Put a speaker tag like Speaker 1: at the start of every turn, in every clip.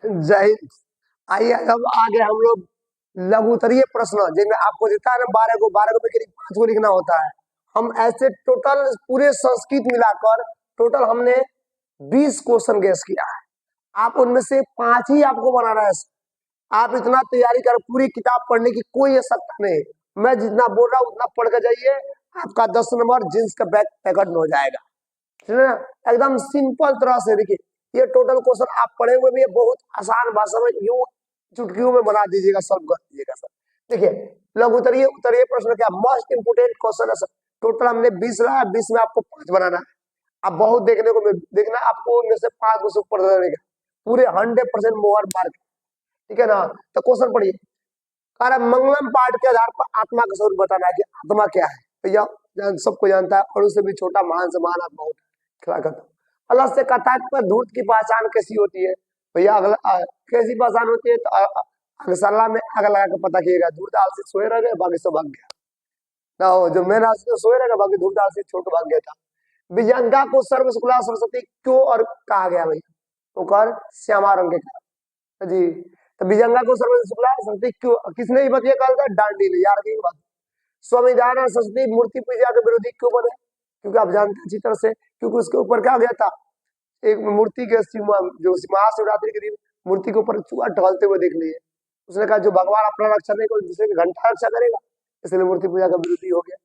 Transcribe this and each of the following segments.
Speaker 1: जय हिंद। आइए अब आगे हम लोग लघु उत्तरीय प्रश्न जिनमें आपको देता है ना 12 को में करीब 5 को लिखना होता है। हम ऐसे टोटल पूरे संस्कृत मिलाकर टोटल हमने 20 क्वेश्चन गेस किया है। आप उनमें से 5 ही आपको बनाना है। आप इतना तैयारी कर, पूरी किताब पढ़ने की कोई आवश्यकता नहीं। मैं जितना बोल रहा हूँ उतना पढ़ के जाइए, आपका 10 नंबर जींस का बैग पैकेट में हो जाएगा। ठीक है ना? एकदम सिंपल तरह से देखिए, ये टोटल क्वेश्चन आप पढ़े हुए भी है, बहुत आसान भाषा में यूं चुटकियों में बना दीजिएगा, सॉल्व कर दीजिएगा सर। देखिए लघु उत्तरीय उत्तरीय प्रश्न क्या मोस्ट इंपोर्टेंट क्वेश्चन है सर। टोटल हमने 20 लाया, 20 में आपको 5 बनाना है। अब बहुत देखने को देखना आपको में से 5 को ऊपर देगा, पूरे 100% मोहर मार्क। ठीक है ना? तो क्वेश्चन पढ़िए। कारण मंगलम पाठ के आधार पर आत्मा का स्वरूप बताना है कि आत्मा क्या है। भैया सबको जानता है, और उससे भी छोटा महान से महान आत्मा होता है। खिला खत्म। अलग से कथा पर धूर्त की पहचान कैसी होती है? भैया अगला कैसी पहचान होती है? तो अगसला में आग लगा के पता किएगा। धूर्त आलसी सोए रह गए, बाकी सब भाग गया ना। हो जो मेन आलसी तो सोए रहेगा, बाकी धूर्त आलसी छोड़ के भाग गया था। विजयंगा को सर्वशुक्ला सरस्वती क्यों और कहा गया भैया? तो कर श्यामा रंग के कारण जी। तो विजयंगा को सर्वशुक्ला सरस्वती क्यों, किसने ये बात ये कहा था? डांडी ने। यार की बात। स्वामी दयानंद सरस्वती मूर्ति पूजा के विरोधी क्यों बने? क्योंकि आप जानते हैं अच्छी तरह से, क्योंकि उसके ऊपर क्या गया था, एक मूर्ति के जो महाशिवरात्रि के दिन मूर्ति के ऊपर चूहा टहलते हुए देख लिए। उसने कहा जो भगवान अपना रक्षा नहीं कर दूसरे की घंटा रक्षा करेगा, इसलिए मूर्ति पूजा का विरोधी हो गया।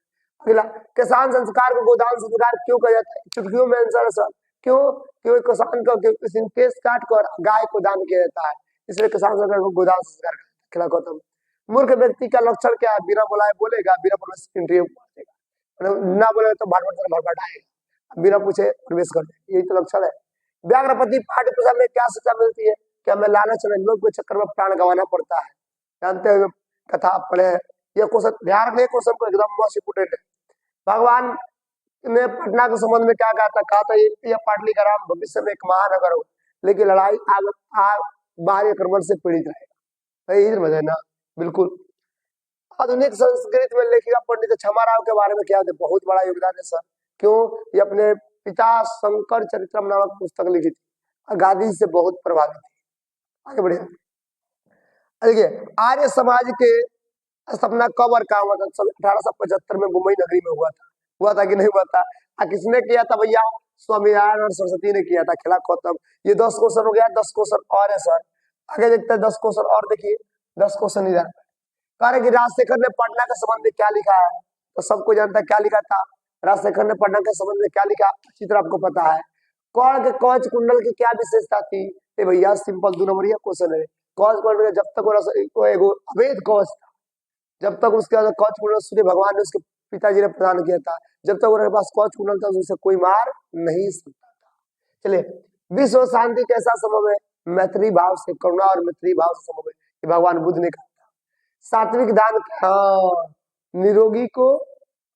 Speaker 1: अगला, किसान संस्कार को गोदान संस्कार क्यों कहा जाता है? चुटकियों में आंसर है सर। क्यों? क्यों किसान का केस काट कर गाय को दान किया जाता है, इसलिए किसान संस्कार को गोदान संस्कार खिला गौतम। मूर्ख व्यक्ति का लक्षण क्या है? बिना बुलाए बोलेगा, बिना पूछे इंटरव्यू मारेगा, ना बोले तो भटभट आएगा, बिना पूछे प्रवेश कर देगा। यही तो लक्षण है। व्याघ्रपति पाठ्य पुस्तक में क्या शिक्षा मिलती है? कि हमें लालच में लोग के चक्कर में प्राण गंवाना पड़ता है। जानते हुए कथा पढ़े। ये क्वेश्चन ध्यान रखिए, क्वेश्चन को एकदम मोस्ट इंपोर्टेंट है। भगवान ने पटना के संबंध में क्या कहा था? कहा था ये पाटलिकराम भविष्य में एक महानगर हो, लेकिन लड़ाई आग बाहरी आक्रमण से पीड़ित रहेगा। यही समझ है ना? बिल्कुल। आधुनिक संस्कृत में लेखिका पंडित क्षमाराव के बारे में क्या है? बहुत बड़ा योगदान है सर। क्यों? ये अपने पिता शंकर चरित्रम नामक पुस्तक लिखी थी, गांधी से बहुत प्रभावित थी। आगे बढ़िए। देखिए आर्य समाज के सपना कब और कहा हुआ था? 1875 में मुंबई नगरी में हुआ था कि नहीं हुआ था? किसने किया था भैया? स्वामी दयानंद सरस्वती ने किया था। खिला खत्म। ये 10 क्वेश्चन हो गया, 10 क्वेश्चन और है सर। आगे देखते हैं 10 क्वेश्चन और। देखिए 10 क्वेश्चन इधर। कार्य कि राजशेखर ने पटना के संबंध में क्या लिखा है? तो सबको जानता है क्या लिखा था। राजशेखर ने पटना के संबंध में क्या लिखा, अच्छी तरह आपको पता है। कौन के कवच कुंडल की क्या विशेषता थी? भैया सिंपल 2 नंबर क्वेश्चन है। कवच कुंडल जब तक वो अवैध कवच था, जब तक उसके कवच कुंडल सूर्य भगवान ने उसके पिताजी ने प्रदान किया था, जब तक उनके पास कवच कुंडल था उसे कोई मार नहीं सकता था। चलिए, विश्व शांति कैसा संभव है? मैत्री भाव से, करुणा और मैत्री भाव से संभव है, कि भगवान बुद्ध ने कहा था। सात्विक दान, निरोगी को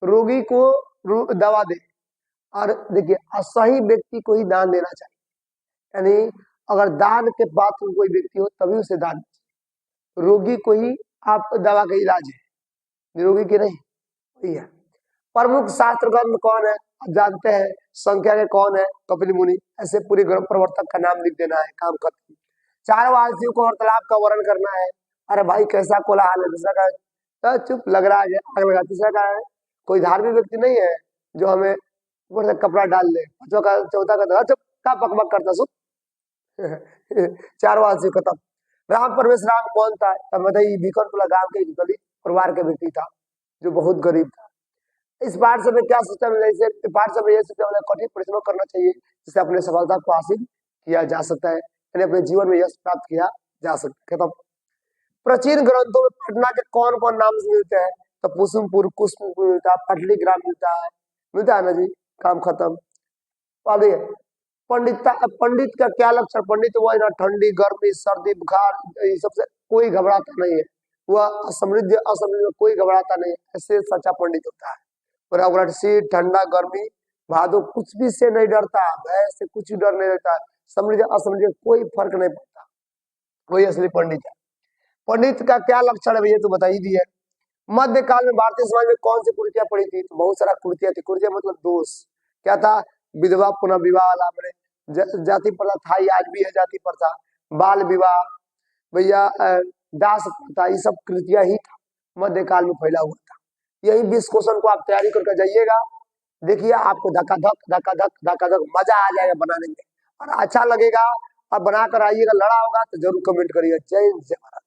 Speaker 1: रोगी को दवा दे। और देखिए असही व्यक्ति को ही दान देना चाहिए, यानी अगर दान के पात्र कोई व्यक्ति हो तभी उसे दान दीजिए। रोगी को ही आप दवा का इलाज है, निरोगी के नहीं। वही है। प्रमुख शास्त्र ग्रंथ कौन है? आप जानते हैं। संख्या के कौन है? कपिल मुनि। ऐसे पूरे ग्रंथ प्रवर्तक का नाम लिख देना है, काम खत्म। 4 वासियों को वार्तालाप का वर्णन करना है। अरे भाई कैसा कोलाहल है। दूसरा का चुप लग रहा है, आग लगा। तीसरा का है कोई धार्मिक व्यक्ति नहीं है जो हमें ऊपर से कपड़ा डाल ले। चौथा का चुप का बकबक करता सुप 4 वासियों खत्म। राम परमेश राम कौन था? बीकरपुरा गांव के दलित परिवार के व्यक्ति था जो बहुत गरीब था। इस पाठ से क्या शिक्षा मिला? इसे पाठ से यह शिक्षा मिला कठिन परिश्रम करना चाहिए, जिससे अपने सफलता को हासिल किया जा सकता है, यानी अपने जीवन में यश प्राप्त किया जा सकता है। खत्म। प्राचीन ग्रंथों में पटना के कौन कौन नाम से मिलते हैं? तो कुसुमपुर, कुसुमपुर मिलता है, पटलीग्राम मिलता है ना जी। काम खत्म। पंडित का क्या लक्षण? पंडित वो ना ठंडी, गर्मी, सर्दी, बुखार, ये सबसे कोई घबराता नहीं है। वह असमृद्ध में कोई घबराता नहीं, ऐसे सच्चा पंडित होता है। और शीत, ठंडा, गर्मी, भादो कुछ भी से नहीं डरता, भय से कुछ डर नहीं रहता, समृद्ध असमृद्ध कोई फर्क नहीं पड़ता, वही असली पंडित है। पंडित का क्या लक्षण है भैया? तो बता ही दिया। मध्यकाल में भारतीय समाज में कौन सी कुरीतियां पड़ी थी? तो बहुत सारा कुरीतियां थी। कुरीतियां मतलब दोष। क्या था? विधवा पुनः विवाह वाला, जाति प्रथा था, आज भी है जाति प्रथा। बाल विवाह, भैया दास प्रथा, ये सब कृतियां ही था, मध्यकाल में फैला हुआ था। यही 20 क्वेश्चन को आप तैयारी करके जाइएगा, देखिए आपको धक्का धक धक्का धक धक्का धक मजा आ जाएगा बनाने में, और अच्छा लगेगा। अब बनाकर आइएगा, लड़ा होगा तो जरूर कमेंट करिएगा। जय हिंद, जय भारत।